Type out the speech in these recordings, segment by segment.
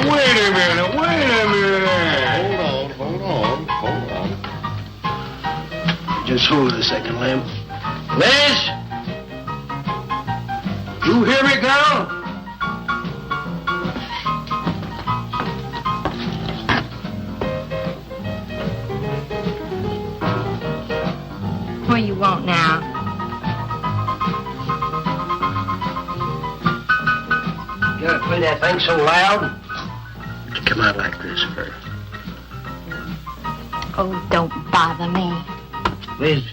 Wait a minute. Hold on. Just hold it a second, Lem. Liz? You hear me, girl? What do you want now? You gotta play that thing so loud to come out like this, her. Oh, don't bother me. Liz,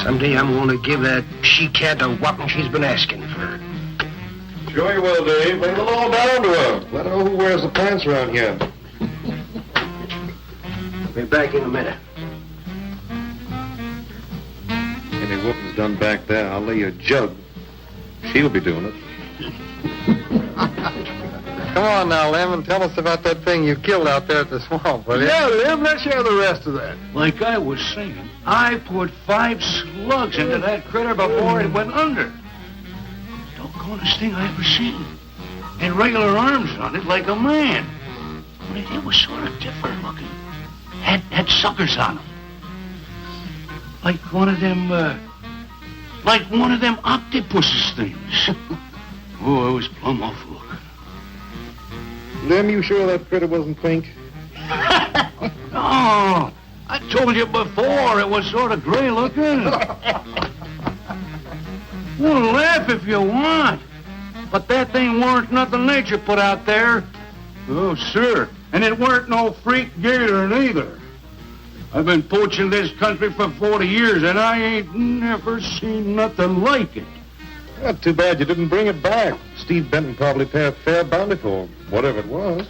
someday I'm gonna give that she-cat a whopping she's been asking for. Sure you will, Dave. Bring the law down to her. Let her know who wears the pants around here. Be back in a minute. Any whooping's done back there, I'll lay you a jug. She'll be doing it. Come on now, Lem, and tell us about that thing you killed out there at the swamp, will you? Yeah, Lem, let's hear the rest of that. Like I was saying, I put 5 slugs into that critter before it went under. Doggonest thing I ever seen. Had regular arms on it like a man. But it was sort of different looking. Had suckers on them. Like one of them octopuses things. Oh, it was plumb awful looking. Lem, you sure that critter wasn't pink? Oh, I told you before it was sort of gray looking. Well, laugh if you want. But that thing weren't nothing nature put out there. Oh, sir. And it weren't no freak gator neither. I've been poaching this country for 40 years, and I ain't never seen nothing like it. Not too bad you didn't bring it back. Steve Benton probably paid a fair bounty for whatever it was.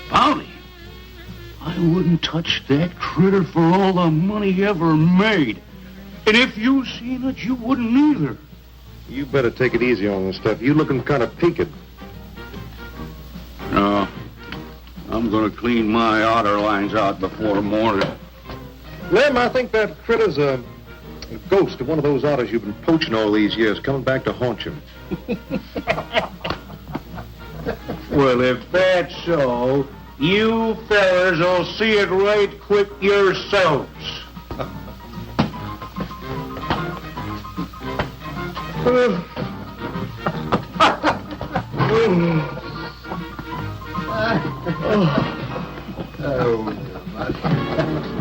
Bounty? I wouldn't touch that critter for all the money he ever made. And if you seen it, you wouldn't either. You better take it easy on this stuff. You looking kind of peaked. No. I'm gonna clean my otter lines out before morning. Lem, I think that critter's a ghost of one of those otters you've been poaching all these years, coming back to haunt you. Well, if that's so, you fellas will see it right quick yourselves.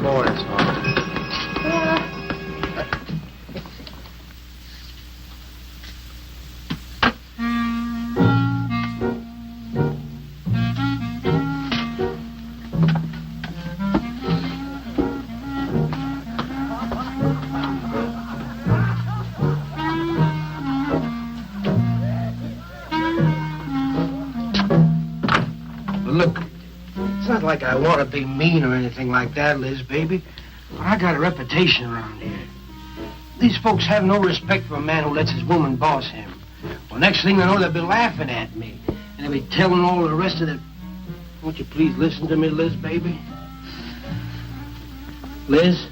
Boys. Look, it's not like I want to be mean or anything like that, Liz, baby. I got a reputation around here. These folks have no respect for a man who lets his woman boss him. Well, next thing they know, they'll be laughing at me. And they'll be telling all the rest of the... Won't you please listen to me, Liz, baby? Liz?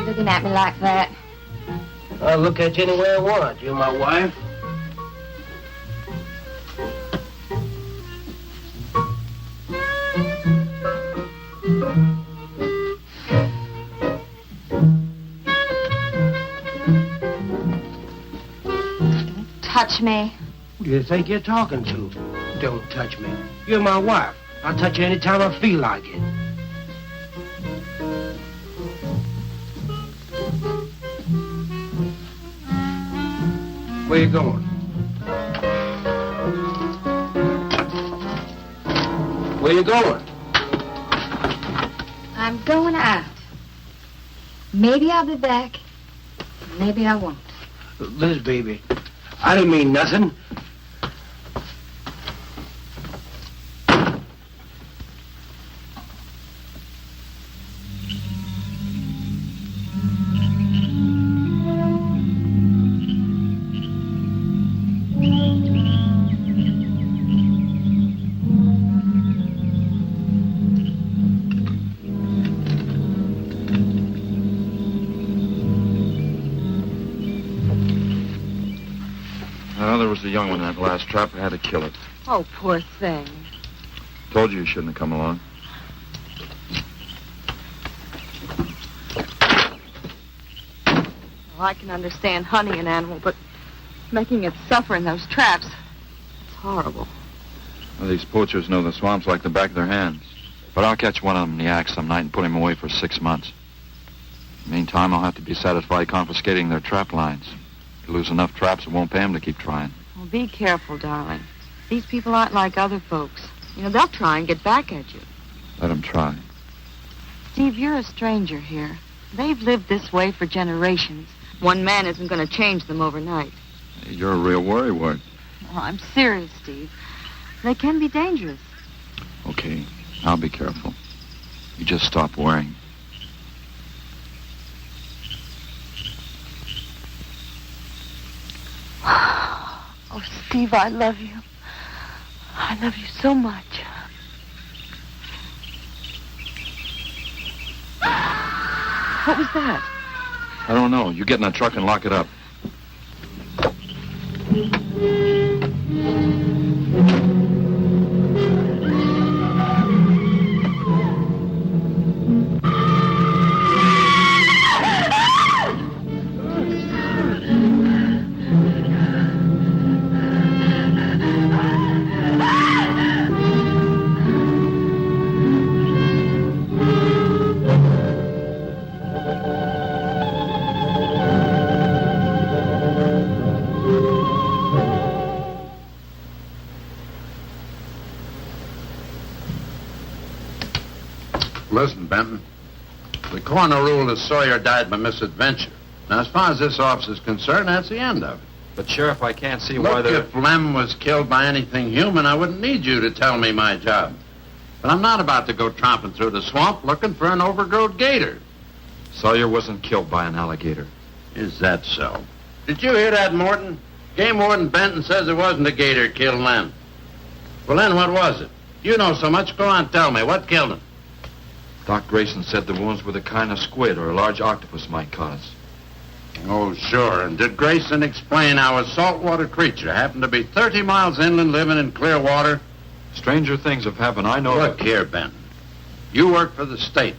Looking at me like that. I'll look at you any way I want. You're my wife. Touch me. Who do you think you're talking to? Don't touch me. You're my wife. I'll touch you any time I feel like it. Where you going? Where you going? I'm going out. Maybe I'll be back. Maybe I won't. Liz, baby, I didn't mean nothing. There was a young one in that last trap. I had to kill it. Oh, poor thing. Told you shouldn't have come along. Well, I can understand hunting an animal, but making it suffer in those traps, it's horrible. Well, these poachers know the swamps like the back of their hands. But I'll catch one of them in the act some night and put him away for 6 months. Meantime, I'll have to be satisfied confiscating their trap lines. You lose enough traps, it won't pay them to keep trying. Well, be careful, darling. These people aren't like other folks. You know, they'll try and get back at you. Let them try. Steve, you're a stranger here. They've lived this way for generations. One man isn't going to change them overnight. You're a real worrywart. Oh, I'm serious, Steve. They can be dangerous. Okay, I'll be careful. You just stop worrying. Oh, Steve, I love you. I love you so much. What was that? I don't know. You get in that truck and lock it up. Listen, Benton. The coroner ruled that Sawyer died by misadventure. Now, as far as this officer's concerned, that's the end of it. But, Sheriff, I can't see why Look, they're... if Lem was killed by anything human, I wouldn't need you to tell me my job. But I'm not about to go tromping through the swamp looking for an overgrown gator. Sawyer wasn't killed by an alligator. Is that so? Did you hear that, Morton? Game Warden Benton says it wasn't a gator killed Lem. Well, then what was it? You know so much, go on, tell me. What killed him? Doc Grayson said the wounds were the kind of squid or a large octopus might cause. Oh, sure. And did Grayson explain how a saltwater creature happened to be 30 miles inland living in clear water? Stranger things have happened, I know. Look here, Benton. You work for the state.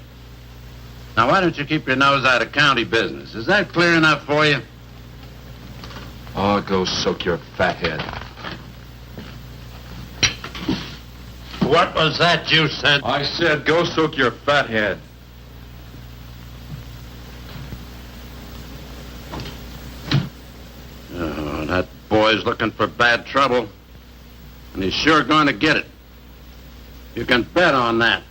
Now, why don't you keep your nose out of county business? Is that clear enough for you? Oh, go soak your fat head. What was that you said? I said go soak your fat head. Oh, that boy's looking for bad trouble. And he's sure going to get it. You can bet on that.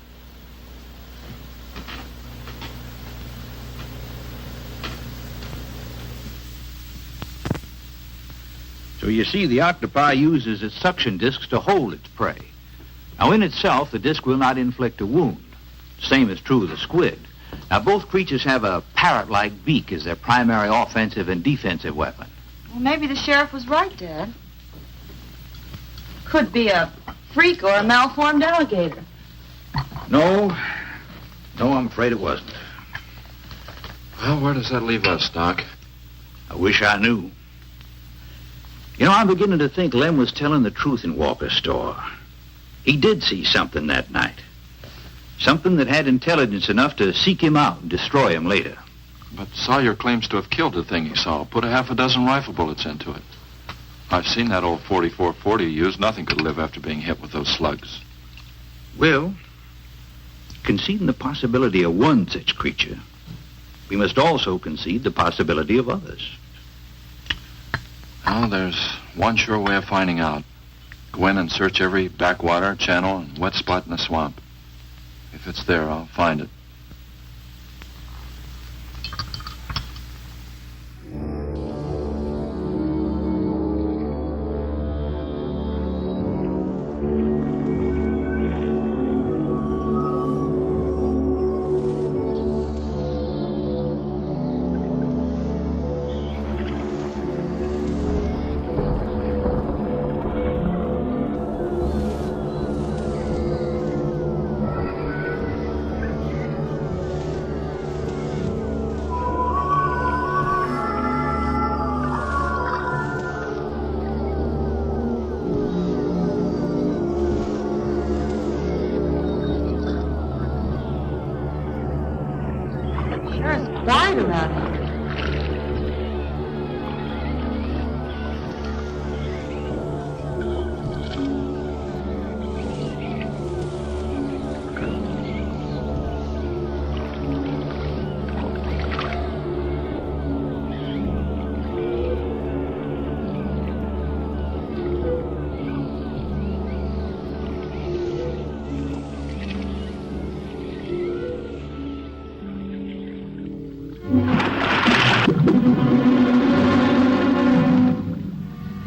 So you see, the octopi uses its suction discs to hold its prey. Now, in itself, the disc will not inflict a wound. Same is true of the squid. Now, both creatures have a parrot-like beak as their primary offensive and defensive weapon. Well, maybe the sheriff was right, Dad. Could be a freak or a malformed alligator. No, I'm afraid it wasn't. Well, where does that leave us, Doc? I wish I knew. You know, I'm beginning to think Lem was telling the truth in Walker's store. He did see something that night. Something that had intelligence enough to seek him out and destroy him later. But Sawyer claims to have killed the thing he saw. Put a half a dozen rifle bullets into it. I've seen that old 44-40 used. Nothing could live after being hit with those slugs. Well, conceding the possibility of one such creature, we must also concede the possibility of others. Well, there's one sure way of finding out. Go in and search every backwater, channel, and wet spot in the swamp. If it's there, I'll find it. died around here.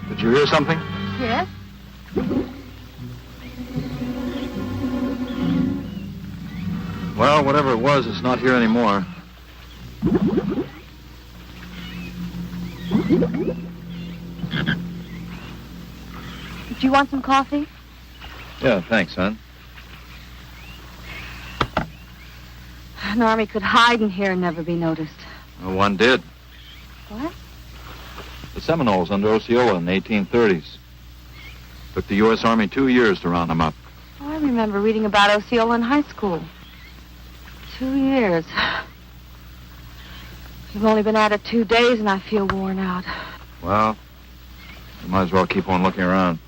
Did you hear something? Yes? Well, whatever it was, it's not here anymore. Do you want some coffee? Yeah, thanks, son. An army could hide in here and never be noticed. Well, one did. What? The Seminoles under Osceola in the 1830s. Took the U.S. Army 2 years to round them up. Oh, I remember reading about Osceola in high school. 2 years. You've only been at it 2 days and I feel worn out. Well, you might as well keep on looking around.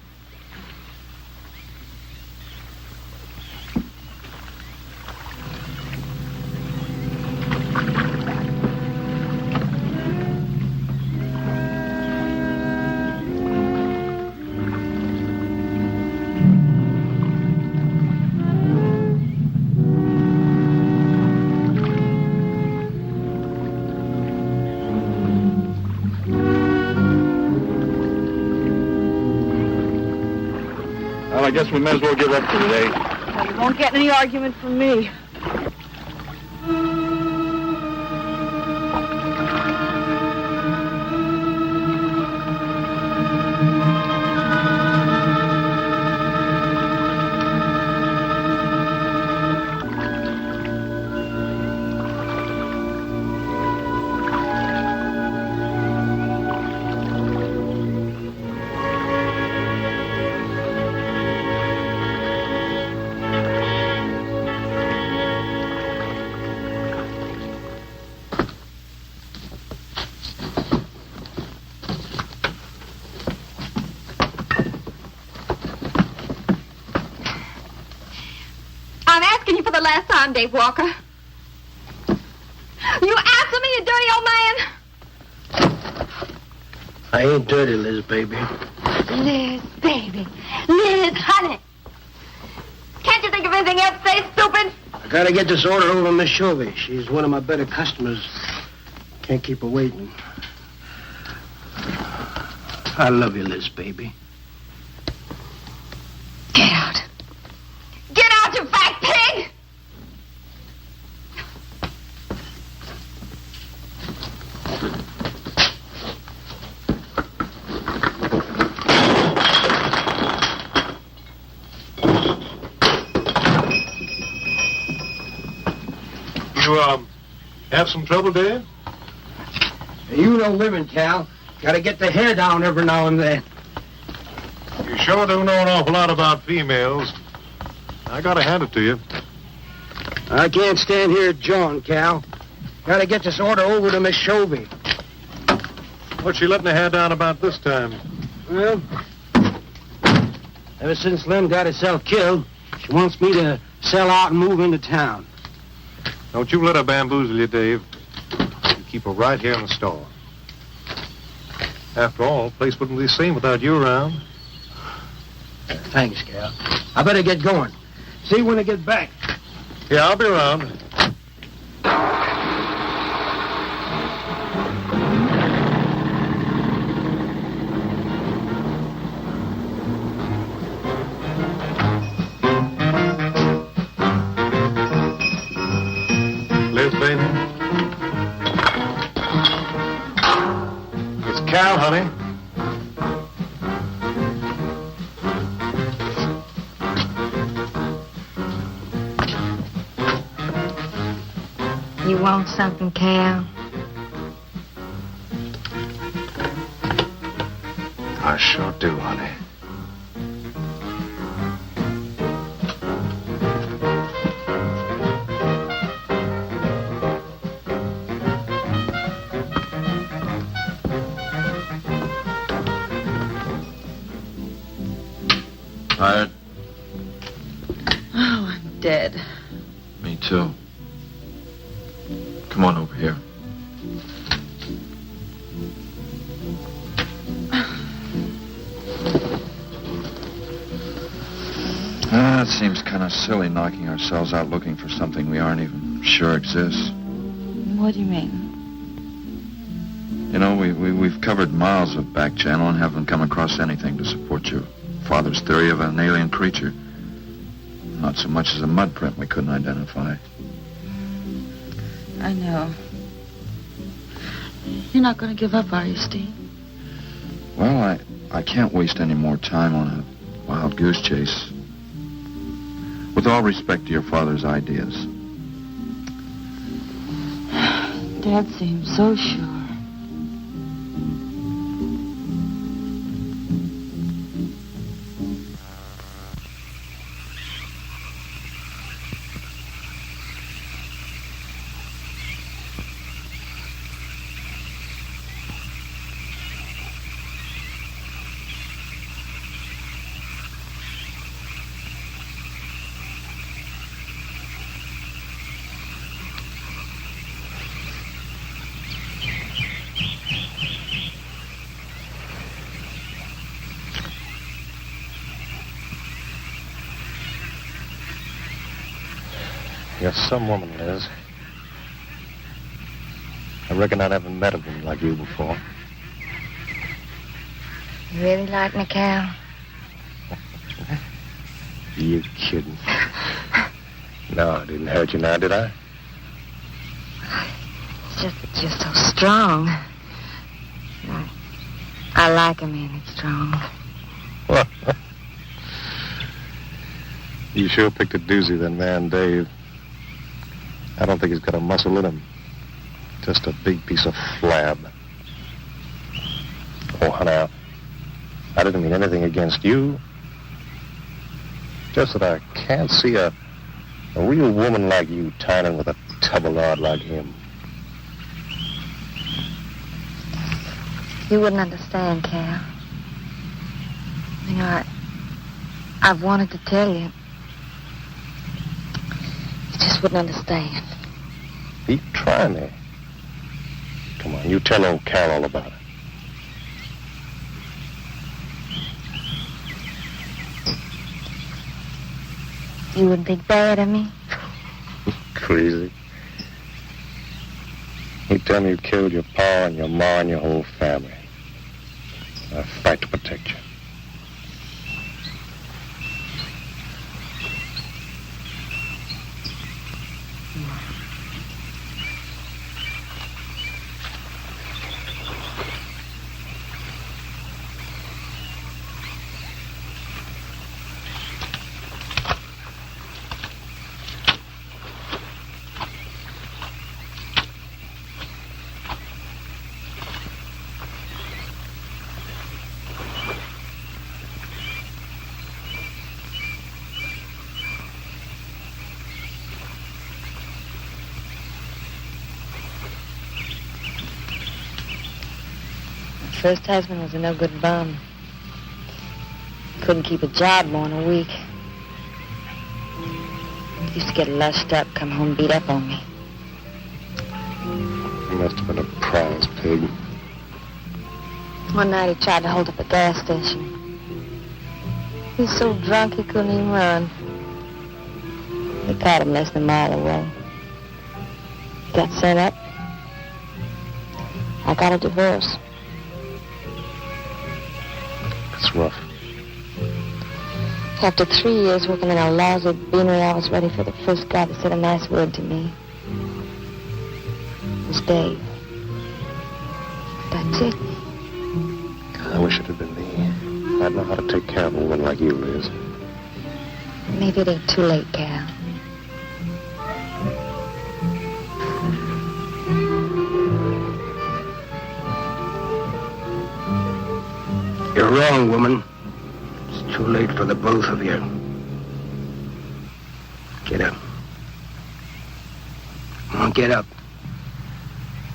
Well, I guess we may as well give up for today. Well, you won't get any argument from me. I'm asking you for the last time, Dave Walker. You answer me, you dirty old man. I ain't dirty, Liz, baby. Liz, baby. Liz, honey. Can't you think of anything else to say, stupid? I gotta get this order over to Miss Shovey. She's one of my better customers. Can't keep her waiting. I love you, Liz, baby. Get out. Get out, you fat pig! You, have some trouble, Dave? You know women, Cal. Gotta get the hair down every now and then. You sure do know an awful lot about females. I gotta hand it to you. I can't stand here jawing, Cal. Gotta get this order over to Miss Shovey. What's she letting her hair down about this time? Well, ever since Lem got herself killed, she wants me to sell out and move into town. Don't you let her bamboozle you, Dave. You keep her right here in the store. After all, the place wouldn't be the same without you around. Thanks, Cal. I better get going. See you when I get back. Yeah, I'll be around. Liz, baby. It's Cal, honey. You want something, Cal? I sure do, honey. too. Come on over here. It seems kind of silly knocking ourselves out looking for something we aren't even sure exists. What do you mean? You know, we've covered miles of back channel and haven't come across anything to support your father's theory of an alien creature. Not so much as a mud print we couldn't identify. I know. You're not going to give up, are you, Steve? Well, I can't waste any more time on a wild goose chase. With all respect to your father's ideas. Dad seems so sure. You're some woman, Liz. I reckon I never met a woman like you before. You really like me, Cal? You kidding? No, I didn't hurt you now, did I? It's just that you're so strong. I like a man that's strong. You sure picked a doozy, then, man, Dave. I don't think he's got a muscle in him. Just a big piece of flab. Oh, honey, I didn't mean anything against you. Just that I can't see a real woman like you tying in with a tubby-lard like him. You wouldn't understand, Cal. You know, I've wanted to tell you. You just wouldn't understand. Be trying me. Come on, you tell old Cal all about it. You wouldn't think bad of me? Crazy. You tell me you killed your pa and your ma and your whole family. I fight to protect you. First husband was a no-good bum. Couldn't keep a job more than a week. Used to get lushed up, come home, beat up on me. He must have been a prize pig. One night he tried to hold up a gas station. He was so drunk he couldn't even run. They caught him less than a mile away. He got sent up. I got a divorce. It's rough. After 3 years working in a lousy beanery, I was ready for the first guy that said a nice word to me. It was Dave. That's it. I wish it had been me. I'd know how to take care of a woman like you, Liz. Maybe it ain't too late, Cal. You're wrong, woman. It's too late for the both of you. Get up. Come on, get up.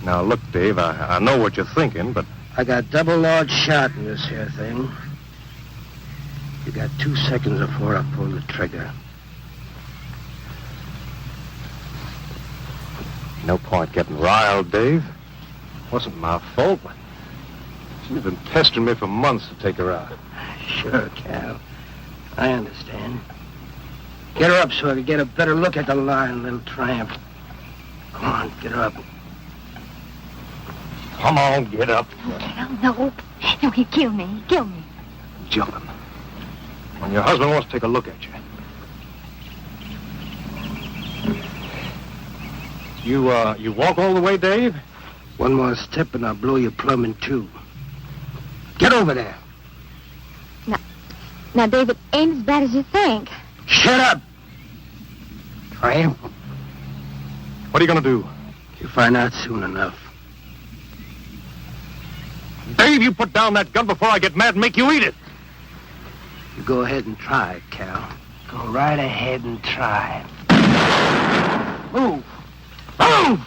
Now, look, Dave, I know what you're thinking, but... I got double large shot in this here thing. You got 2 seconds before I pull the trigger. No point getting riled, Dave. Wasn't my fault. She's been pestering me for months to take her out. Sure, Cal. I understand. Get her up so I can get a better look at the lying little tramp. Come on, get her up. Come on, get up. Cal, no. No, he'd kill me. He'd kill me. Jumping. When your husband wants to take a look at you. You walk all the way, Dave? One more step and I'll blow you plumb in two. Get over there. Now, David, ain't as bad as you think. Shut up! Tramp. What are you going to do? You'll find out soon enough. Dave, you put down that gun before I get mad and make you eat it. You go ahead and try it, Cal. Go right ahead and try it. Move! Move!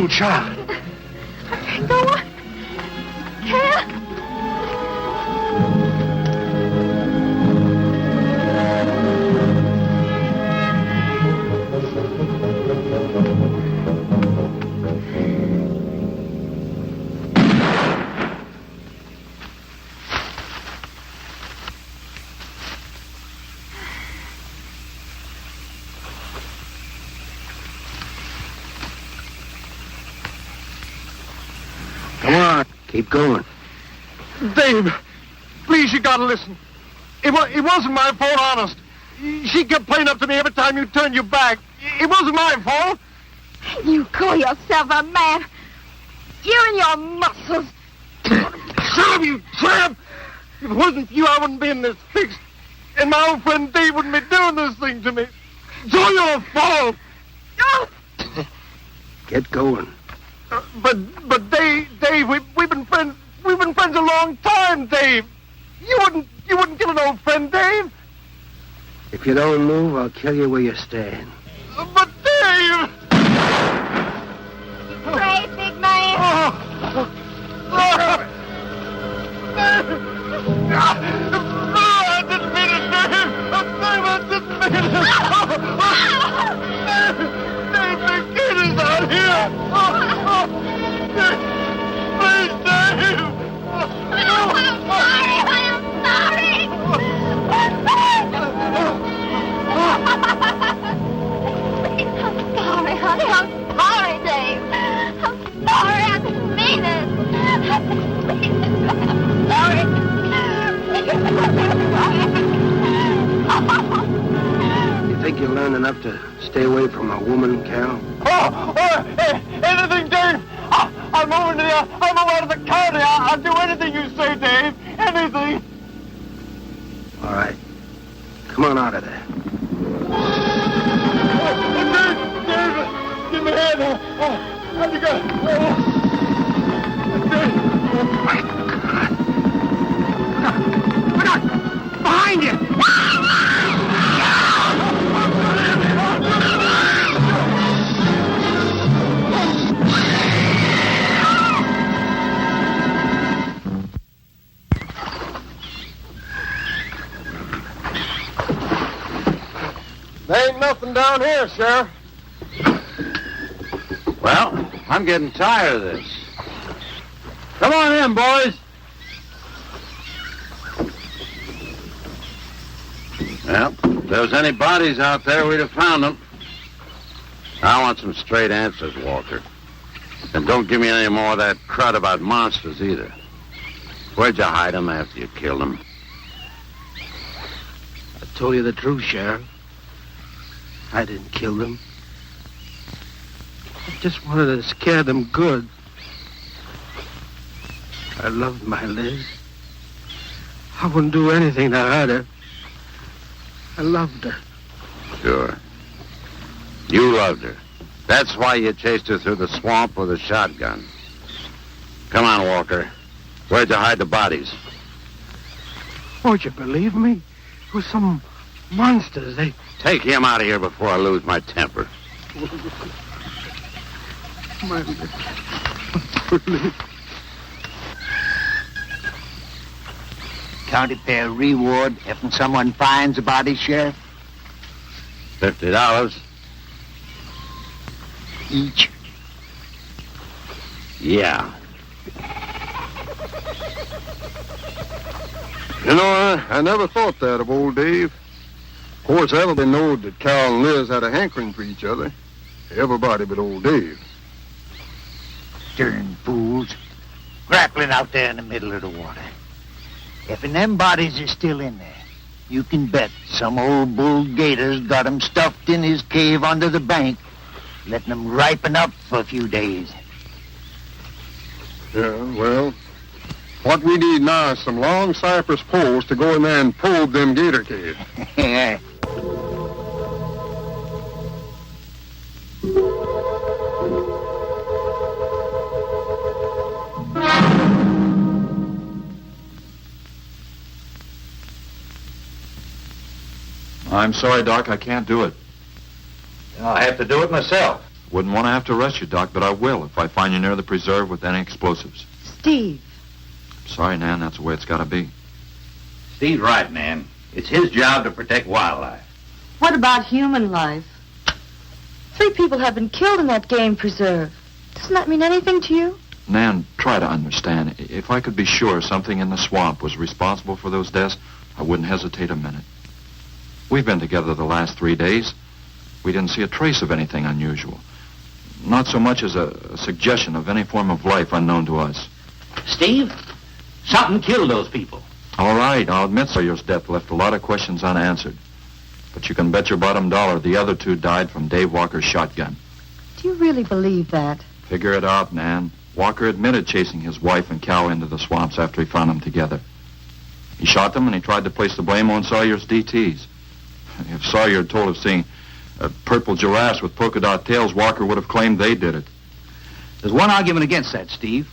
Child. Go on. Cal. Keep going. Dave, please, you gotta listen. It wasn't my fault, honest. She kept playing up to me every time you turned your back. It wasn't my fault. You call yourself a man. You and your muscles. Shut up, you tramp! If it wasn't for you, I wouldn't be in this fix. And my old friend Dave wouldn't be doing this thing to me. It's all your fault. Get going. But Dave, we've been friends. We've been friends a long time, Dave. You wouldn't kill an old friend, Dave. If you don't move, I'll kill you where you stand. But Dave! Brave, big man. I didn't mean it, Dave. I didn't mean it. Dave, the kid is out here. Please, Dave. I'm sorry. Honey. I'm sorry, Dave. I'm sorry. I didn't mean it. I'm sorry. You think you'll learn enough to stay away from a woman, Cal? Anything, Dave. I'm moving out of the county. I'll do anything you say, Dave. Anything. All right. Come on out of there. Dave, Look out! Behind you! There ain't nothing down here, Sheriff. Well, I'm getting tired of this. Come on in, boys. Well, if there was any bodies out there, we'd have found them. I want some straight answers, Walker. And don't give me any more of that crud about monsters either. Where'd you hide them after you killed them? I told you the truth, Sheriff. I didn't kill them. I just wanted to scare them good. I loved my Liz. I wouldn't do anything to hurt her. I loved her. Sure. You loved her. That's why you chased her through the swamp with a shotgun. Come on, Walker. Where'd you hide the bodies? Won't you believe me? It was some monsters. They... Take him out of here before I lose my temper. My Liz. County pay a reward if someone finds a body, Sheriff? $50. Each. Yeah. You know, I never thought that of old Dave. Of course, everybody knowed that Cal and Liz had a hankering for each other. Everybody but old Dave. Darn fools. Grappling out there in the middle of the water. If them bodies are still in there, you can bet some old bull gator's got 'em stuffed in his cave under the bank, letting 'em ripen up for a few days. Yeah, well, what we need now is some long cypress poles to go in there and probe them gator caves. I'm sorry, Doc, I can't do it. I'll have to do it myself. Wouldn't want to have to arrest you, Doc, but I will if I find you near the preserve with any explosives. Steve. Sorry, Nan, that's the way it's got to be. Steve's right, Nan. It's his job to protect wildlife. What about human life? 3 people have been killed in that game preserve. Doesn't that mean anything to you? Nan, try to understand. If I could be sure something in the swamp was responsible for those deaths, I wouldn't hesitate a minute. We've been together the last 3 days. We didn't see a trace of anything unusual. Not so much as a suggestion of any form of life unknown to us. Steve, something killed those people. All right, I'll admit Sawyer's death left a lot of questions unanswered. But you can bet your bottom dollar the other 2 died from Dave Walker's shotgun. Do you really believe that? Figure it out, Nan. Walker admitted chasing his wife and cow into the swamps after he found them together. He shot them and he tried to place the blame on Sawyer's DTs. If Sawyer had told of seeing purple giraffes with polka dot tails, Walker would have claimed they did it. There's one argument against that, Steve.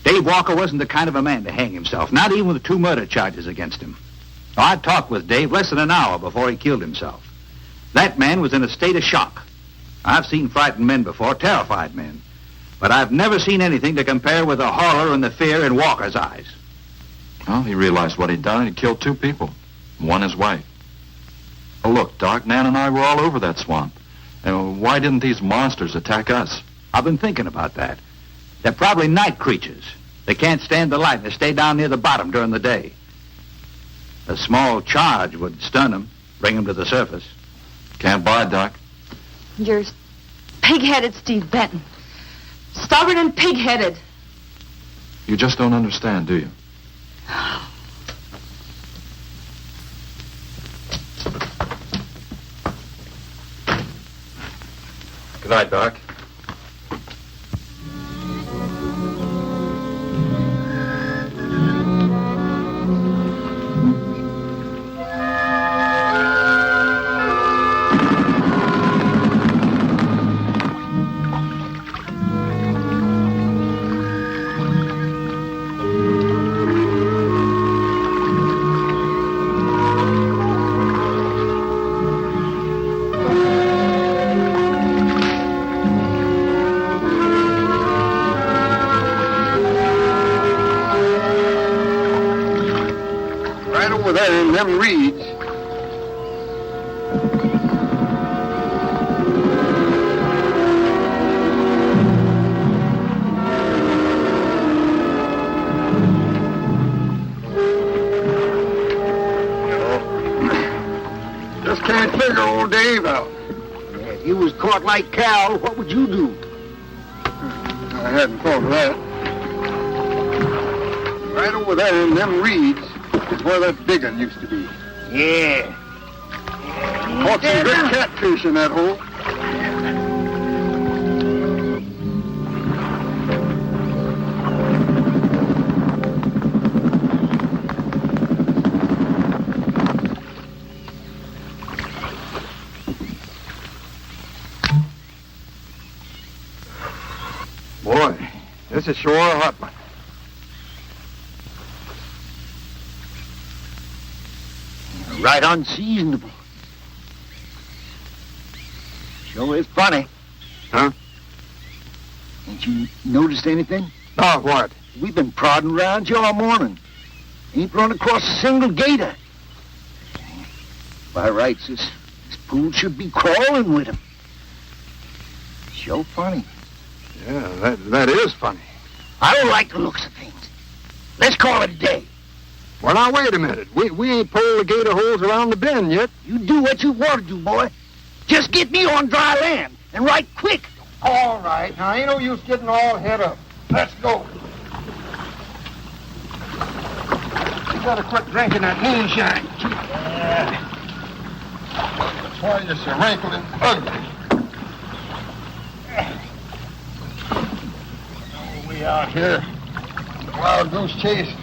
Dave Walker wasn't the kind of a man to hang himself, not even with 2 murder charges against him. I talked with Dave less than an hour before he killed himself. That man was in a state of shock. I've seen frightened men before, terrified men. But I've never seen anything to compare with the horror and the fear in Walker's eyes. Well, he realized what he'd done and he killed 2 people. One his wife. Oh, look, Doc, Nan and I were all over that swamp. And why didn't these monsters attack us? I've been thinking about that. They're probably night creatures. They can't stand the light and they stay down near the bottom during the day. A small charge would stun them, bring them to the surface. Can't buy it, Doc. You're pig-headed, Steve Benton. Stubborn and pig-headed. You just don't understand, do you? Good night, Doc. there in them reeds. Just can't figure old Dave out. If you was caught like Cal, what would you do? I hadn't thought of that. Right over there in them reeds is where that big one used to be. Yeah. Caught some good catfish in that hole. Boy, this is sure a hot one. Right unseasonable. Sure is funny. Huh? Ain't you noticed anything? Oh, what? We've been prodding around you all morning. Ain't run across a single gator. By rights, this pool should be crawling with 'em. Sure funny. Yeah, that is funny. I don't like the looks of things. Let's call it a day. Well, now, wait a minute. We ain't pulled the gator holes around the bend yet. You do what you want to do, boy. Just get me on dry land, and right quick. All right. Now, ain't no use getting all head up. Let's go. You gotta quit drinking that moonshine. That's why you're so wrinkled and ugly. Oh, we out here. Wild goose chase.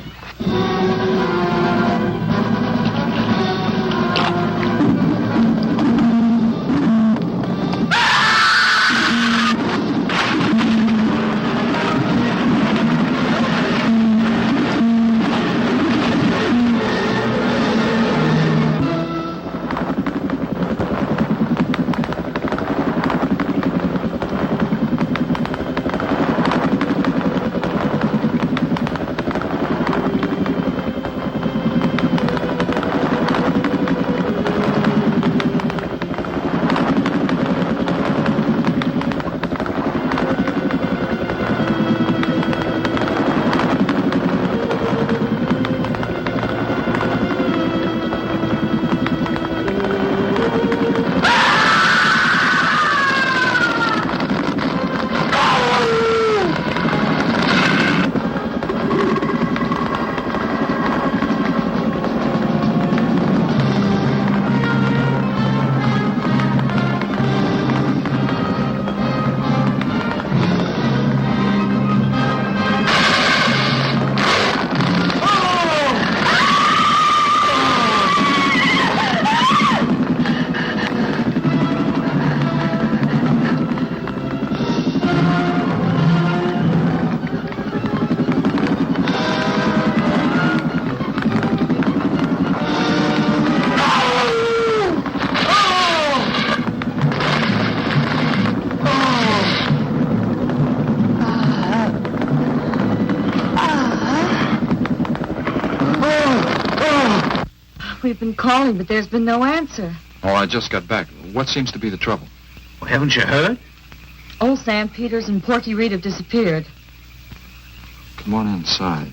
We've been calling, but there's been no answer. Oh, I just got back. What seems to be the trouble? Well, haven't you heard? Old Sam Peters and Porty Reed have disappeared. Come on inside.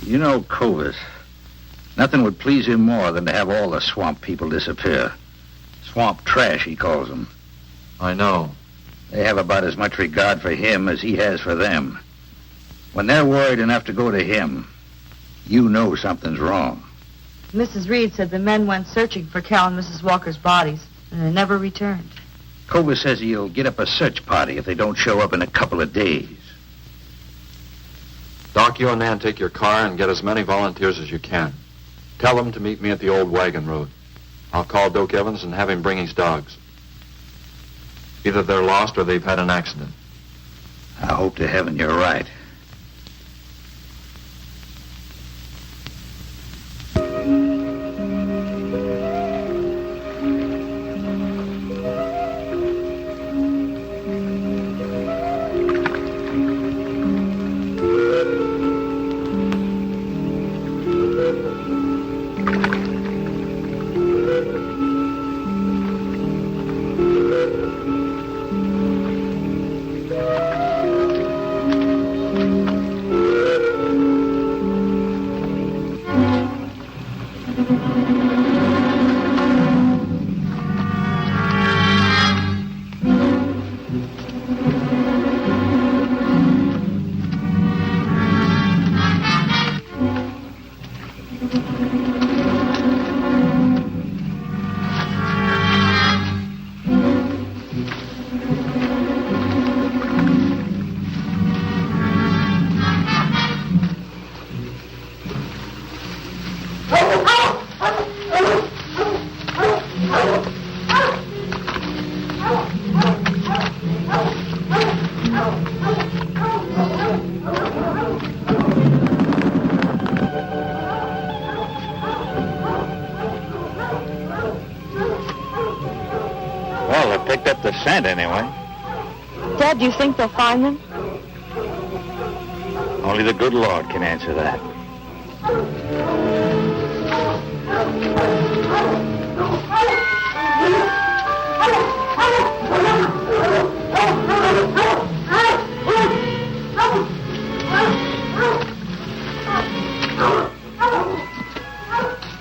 You know Clovis. Nothing would please him more than to have all the swamp people disappear. Swamp trash, he calls them. I know. They have about as much regard for him as he has for them. When they're worried enough to go to him, you know something's wrong. Mrs. Reed said the men went searching for Cal and Mrs. Walker's bodies, and they never returned. Clovis says he'll get up a search party if they don't show up in a couple of days. Doc, you and Nan take your car and get as many volunteers as you can. Tell them to meet me at the old wagon road. I'll call Doak Evans and have him bring his dogs. Either they're lost or they've had an accident. I hope to heaven you're right. scent, anyway. Dad, do you think they'll find them? Only the good Lord can answer that.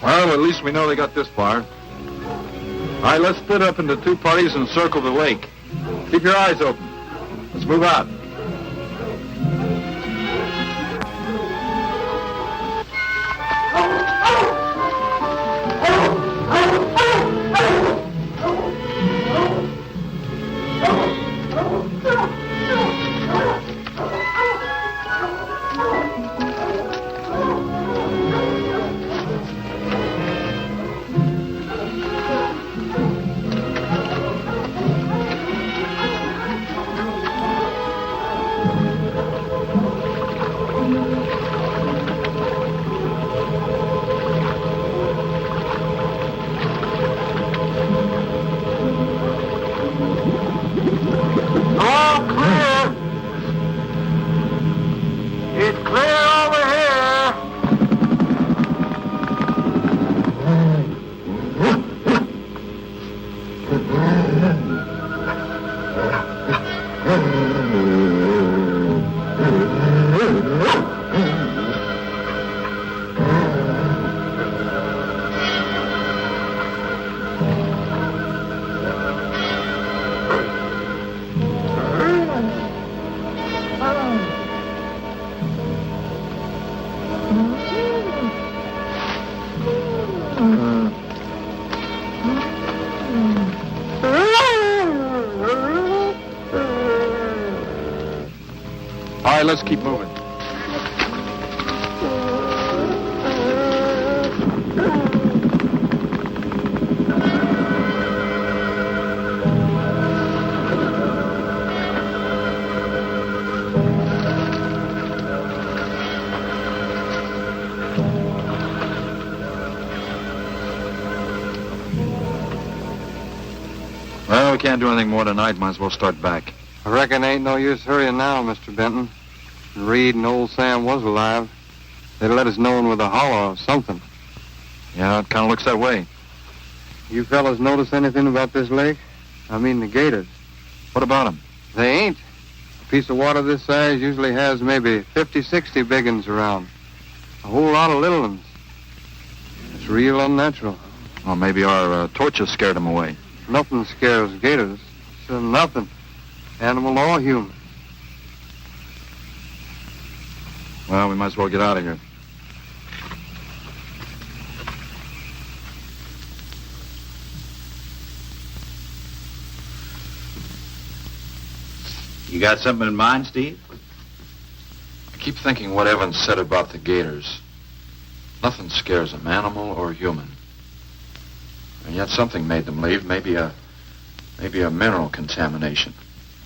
Well, at least we know they got this far. All right, let's split up into two parties and circle the lake. Keep your eyes open. Let's move out. All right, let's keep moving. Well, we can't do anything more tonight. Might as well start back. I reckon ain't no use hurrying now, Mr. Benton. Reed and old Sam was alive. They'd let us know with a holler or something. Yeah, it kind of looks that way. You fellas notice anything about this lake? I mean the gators. What about them? They ain't. A piece of water this size usually has maybe 50, 60 big uns around. A whole lot of little ones. It's real unnatural. Well, maybe our torches scared them away. Nothing scares gators. Nothing. Animal or human. Well, we might as well get out of here. You got something in mind, Steve? I keep thinking what Evans said about the gators. Nothing scares them, animal or human. And yet something made them leave. Maybe a mineral contamination.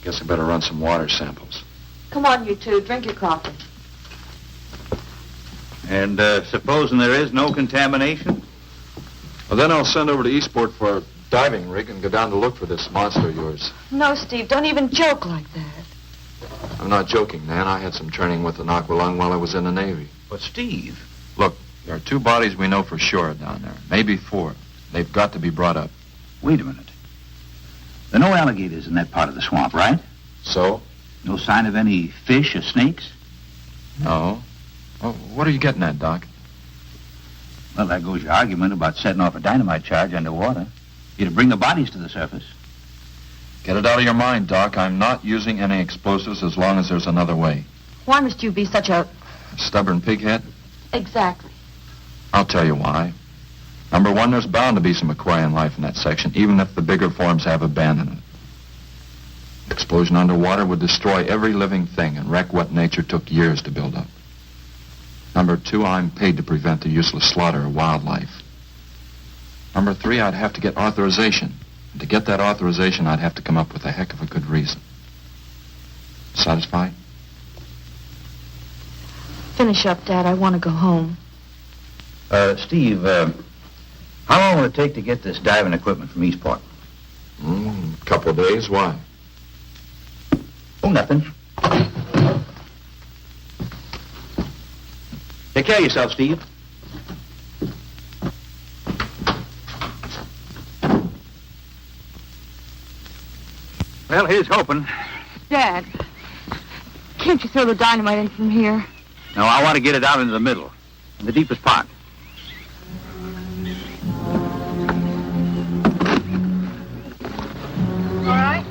Guess I better run some water samples. Come on, you two. Drink your coffee. And supposing there is no contamination? Well, then I'll send over to Eastport for a diving rig and go down to look for this monster of yours. No, Steve, don't even joke like that. I'm not joking, Nan. I had some training with an aqualung while I was in the Navy. But, Steve... Look, there are 2 bodies we know for sure down there. Maybe 4. They've got to be brought up. Wait a minute. There are no alligators in that part of the swamp, right? So? No sign of any fish or snakes? No. Well, what are you getting at, Doc? Well, there goes your argument about setting off a dynamite charge underwater. You'd bring the bodies to the surface. Get it out of your mind, Doc. I'm not using any explosives as long as there's another way. Why must you be such a... Stubborn pighead? Exactly. I'll tell you why. Number 1, there's bound to be some aquarian life in that section, even if the bigger forms have abandoned it. Explosion underwater would destroy every living thing and wreck what nature took years to build up. Number 2, I'm paid to prevent the useless slaughter of wildlife. Number 3, I'd have to get authorization. And to get that authorization, I'd have to come up with a heck of a good reason. Satisfied? Finish up, Dad. I want to go home. Steve, how long will it take to get this diving equipment from Eastport? Couple of days, why? Oh, nothing. Take care of yourself, Steve. Well, here's hoping. Dad, can't you throw the dynamite in from here? No, I want to get it out into the middle, in the deepest part. All right.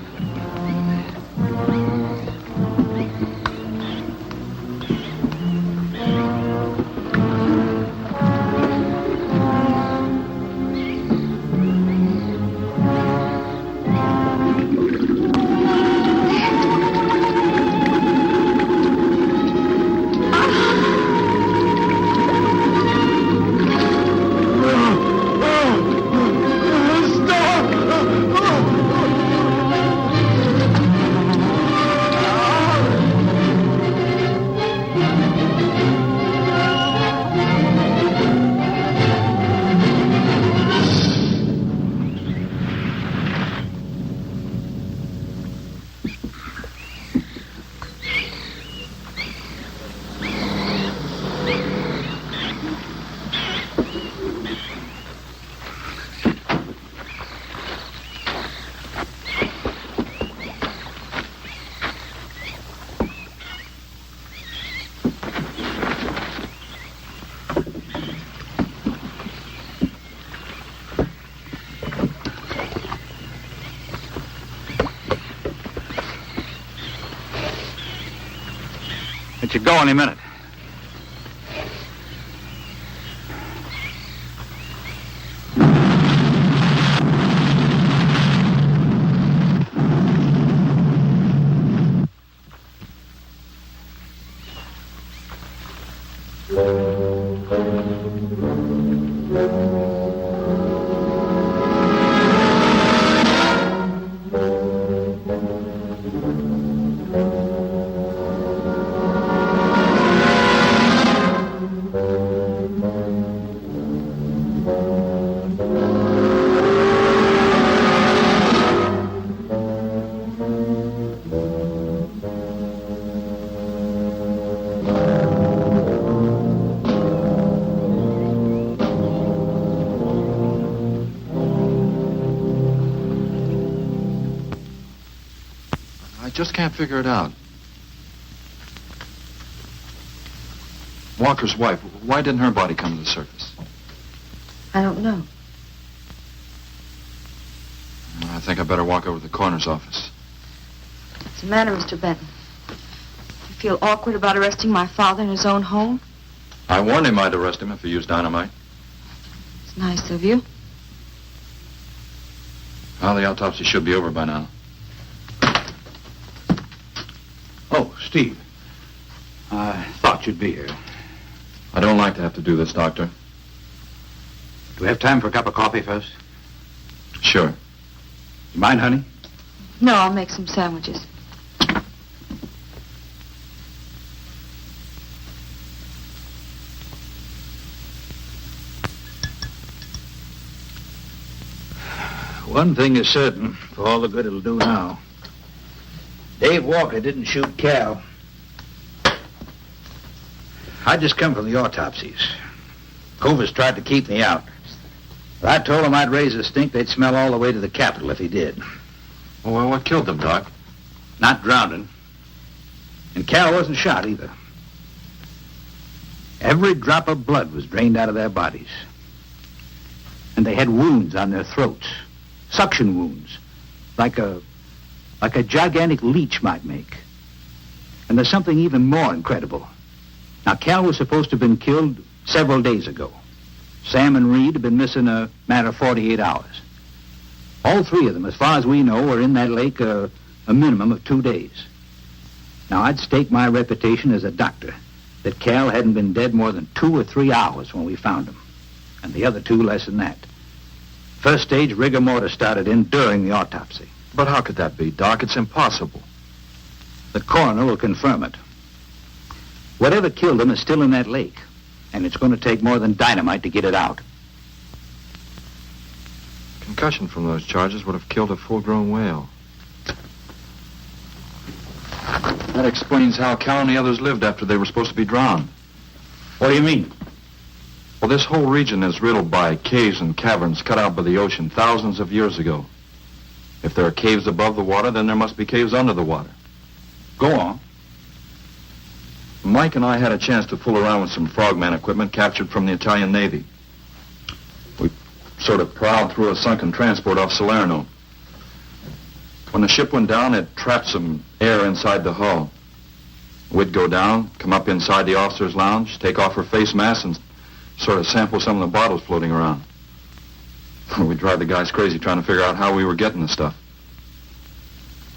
It should go any minute. I just can't figure it out. Walker's wife, why didn't her body come to the surface? I don't know. I think I better walk over to the coroner's office. What's the matter, Mr. Benton? You feel awkward about arresting my father in his own home? I warned him I'd arrest him if he used dynamite. It's nice of you. Well, the autopsy should be over by now. Oh, Steve. I thought you'd be here. I don't like to have to do this, Doctor. Do we have time for a cup of coffee first? Sure. You mind, honey? No, I'll make some sandwiches. One thing is certain, for all the good it'll do now. Dave Walker didn't shoot Cal. I just come from the autopsies. Covers tried to keep me out. But I told him I'd raise a stink they'd smell all the way to the Capitol if he did. Well, what killed them, Doc? Not drowning. And Cal wasn't shot either. Every drop of blood was drained out of their bodies. And they had wounds on their throats. Suction wounds. Like a gigantic leech might make. And there's something even more incredible. Now, Cal was supposed to have been killed several days ago. Sam and Reed have been missing a matter of 48 hours. All three of them, as far as we know, were in that lake a minimum of 2 days. Now, I'd stake my reputation as a doctor that Cal hadn't been dead more than 2 or 3 hours when we found him. And the other two less than that. First stage rigor mortis started in during the autopsy. But how could that be, Doc? It's impossible. The coroner will confirm it. Whatever killed him is still in that lake, and it's going to take more than dynamite to get it out. Concussion from those charges would have killed a full-grown whale. That explains how Cal and the others lived after they were supposed to be drowned. What do you mean? Well, this whole region is riddled by caves and caverns cut out by the ocean thousands of years ago. If there are caves above the water, then there must be caves under the water. Go on. Mike and I had a chance to fool around with some frogman equipment captured from the Italian Navy. We sort of prowled through a sunken transport off Salerno. When the ship went down, it trapped some air inside the hull. We'd go down, come up inside the officer's lounge, take off her face mask, and sort of sample some of the bottles floating around. We'd drive the guys crazy trying to figure out how we were getting the stuff.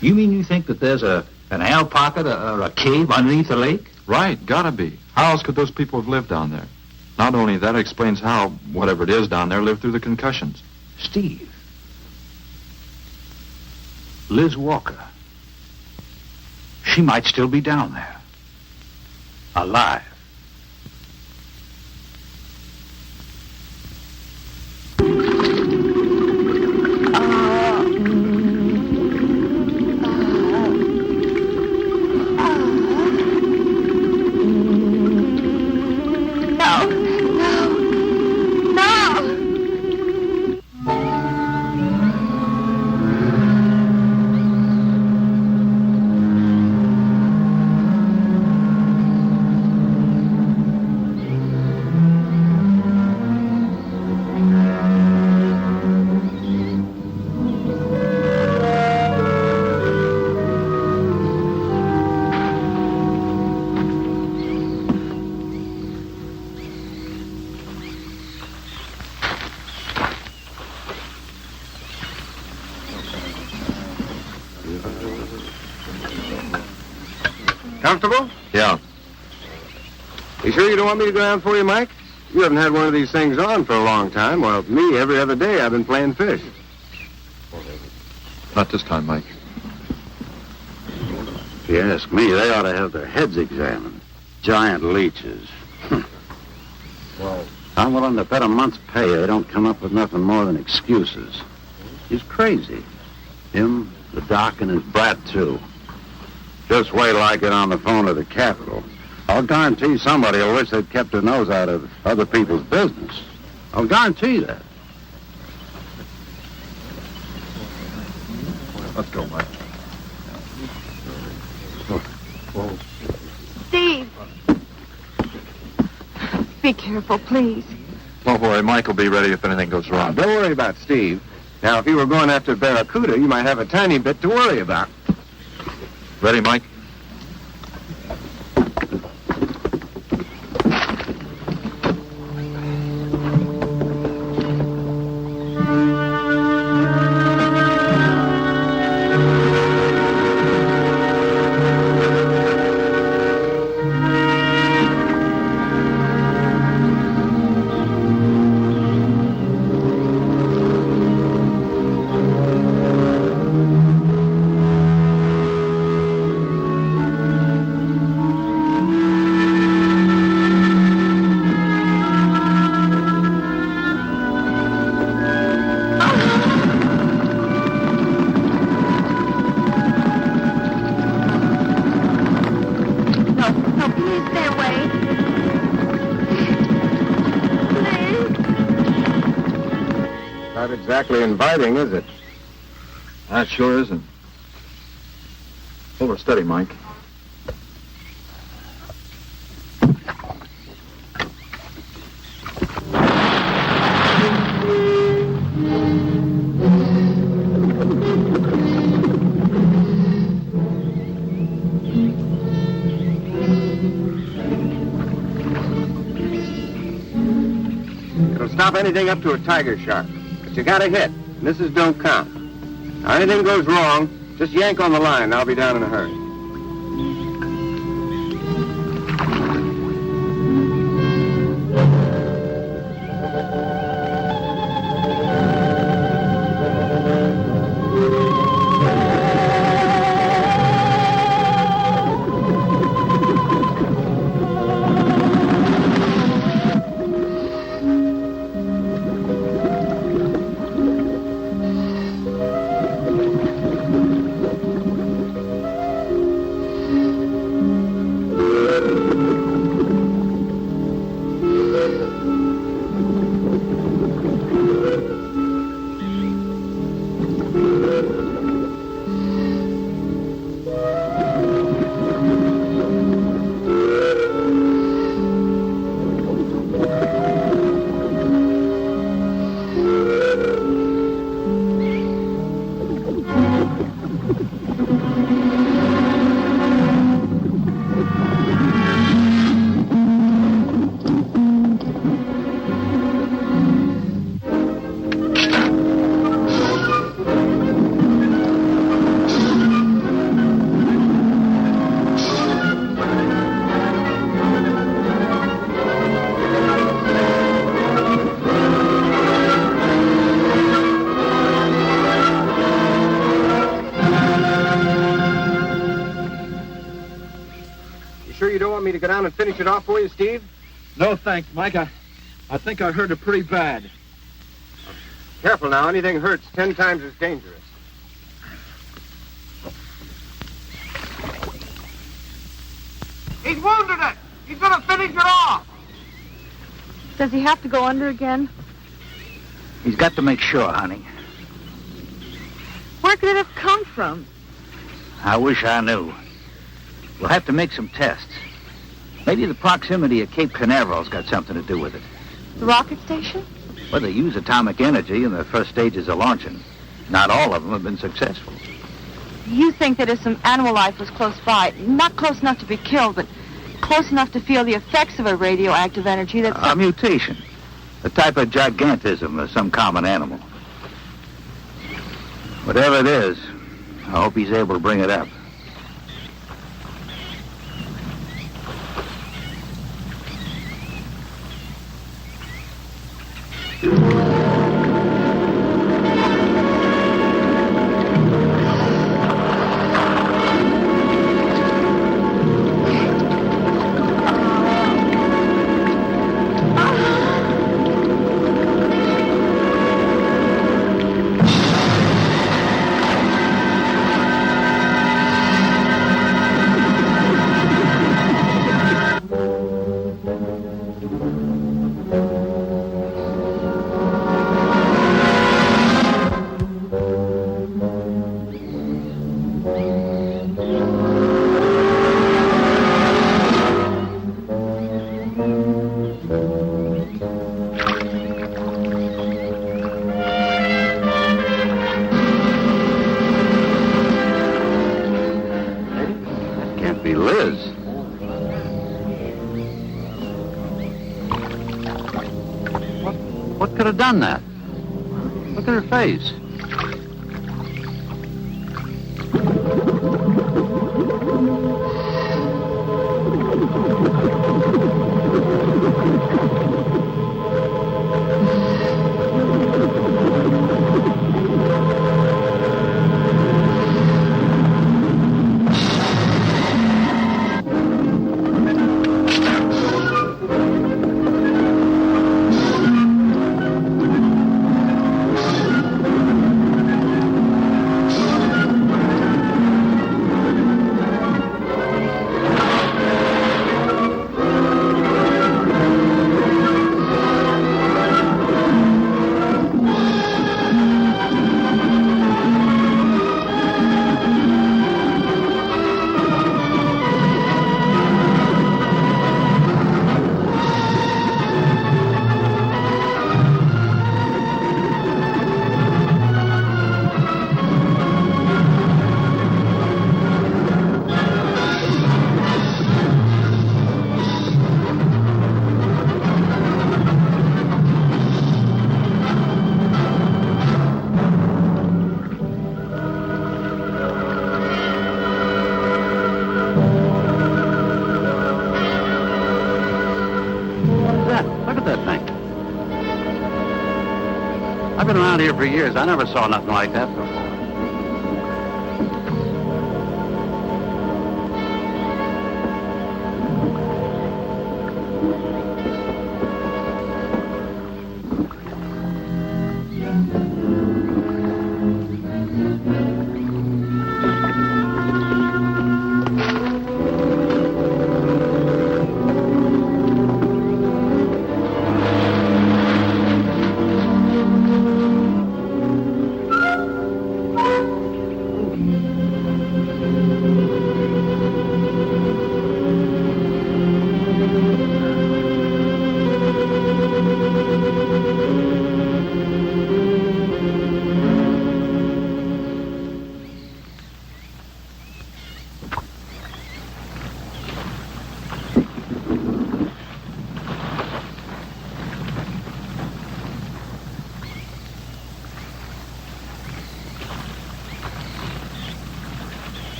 You mean you think that there's an air pocket or a cave underneath the lake? Right, gotta be. How else could those people have lived down there? Not only that, it explains how, whatever it is down there, lived through the concussions. Steve. Liz Walker. She might still be down there. Alive. Comfortable? Yeah. You sure you don't want me to go down for you, Mike? You haven't had one of these things on for a long time. Well, me, every other day I've been playing fish. Not this time, Mike. If you ask me, they ought to have their heads examined. Giant leeches. Well, I'm willing to bet a month's pay they don't come up with nothing more than excuses. He's crazy. Him, the doc, and his brat, too. Just wait till I get on the phone to the Capitol. I'll guarantee somebody will wish they'd kept their nose out of other people's business. I'll guarantee that. Let's go, Mike. Steve! Be careful, please. Don't worry, Mike will be ready if anything goes wrong. don't worry about Steve. Now, if you were going after Barracuda, you might have a tiny bit to worry about. Ready, Mike? Not exactly inviting, is it? That sure isn't. Hold her steady, Mike. It'll stop anything up to a tiger shark. But you got a hit. Misses don't count. Now, anything goes wrong, just yank on the line. I'll be down in a hurry. go down and finish it off for you, Steve? No, thanks, Mike. I think I hurt it pretty bad. Careful now. Anything hurts 10 times as dangerous. He's wounded it. He's going to finish it off. Does he have to go under again? He's got to make sure, honey. Where could it have come from? I wish I knew. We'll have to make some tests. Maybe the proximity of Cape Canaveral's got something to do with it. The rocket station? Well, they use atomic energy in the first stages of launching. Not all of them have been successful. You think that if some animal life was close by, not close enough to be killed, but close enough to feel the effects of a radioactive energy that's... A mutation. A type of gigantism of some common animal. Whatever it is, I hope he's able to bring it up. What could have done that? Look at her face. I've been around here for years. I never saw nothing like that before.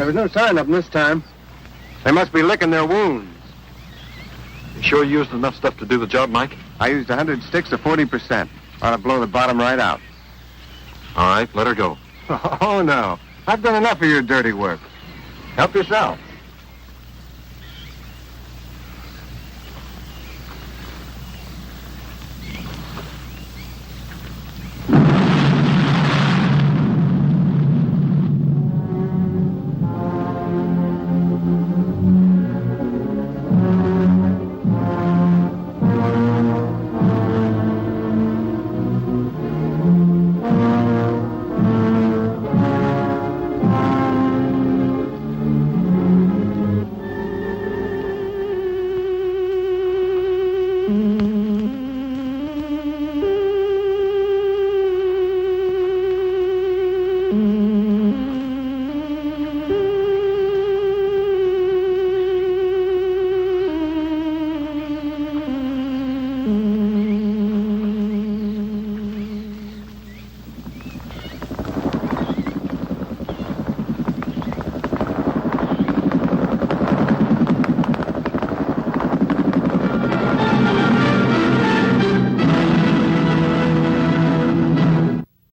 There was no sign of them this time. They must be licking their wounds. You sure you used enough stuff to do the job, Mike? I used 100 sticks of 40%. Ought to blow the bottom right out. All right, let her go. Oh, no. I've done enough of your dirty work. Help yourself.